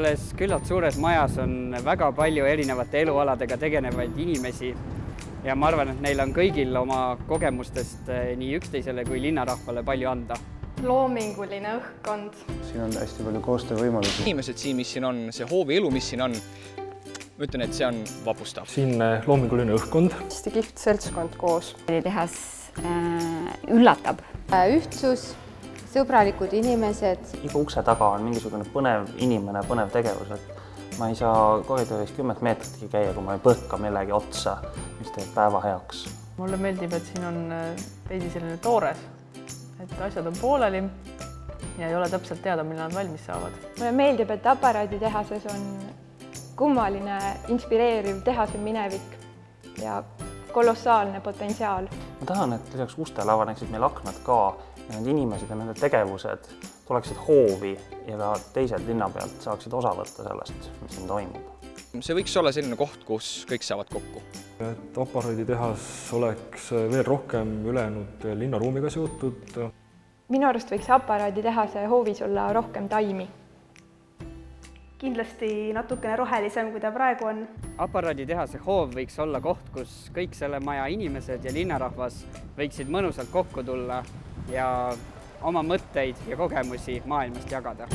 Selles küllalt suures majas on väga palju erinevate elualadega tegenevaid inimesi ja ma arvan, et neil on kõigil oma kogemustest nii üksteisele kui linnarahvale palju anda. Loominguline õhkkond. Siin on hästi palju koostöövõimalusi. Inimesed siin, mis siin on, see hoovi elu, mis siin on, ma ütlen, et see on vapustav. Siin loominguline õhkkond. Hästi kihvt seltskond koos. Tehas üllatab. Ühtsus, sõbralikud inimesed. Iga ukse taga on mingisugune põnev inimene, põnev tegevus. Et ma ei saa koridoris 10 meetritki käia, kui ma ei põrka millegi otsa, mis teeb päeva heaks. Mulle meeldib, et siin on veidi selline toores, et asjad on pooleli ja ei ole täpselt teada, millal nad valmis saavad. Mulle meeldib, et aparaaditehases on kummaline, inspireeriv tehase minevik ja kolossaalne potentsiaal. Ma tahan, et lisaks ustele avaneksid meil aknad ka ja need inimesed ja nende tegevused tuleksid hoovi ja ka teised linna pealt saaksid osa võtta sellest, mis siin toimub. See võiks olla selline koht, kus kõik saavad kokku. Et aparaaditehas oleks veel rohkem ülejäänud linnaruumiga seotud. Minu arust võiks aparaaditehase hoovis olla rohkem taimi. Kindlasti natukene rohelisem, kui ta praegu on. Aparaaditehase hoov võiks olla koht, kus kõik selle maja inimesed ja linnarahvas võiksid mõnusalt kokku tulla ja oma mõtteid ja kogemusi maailmast jagada.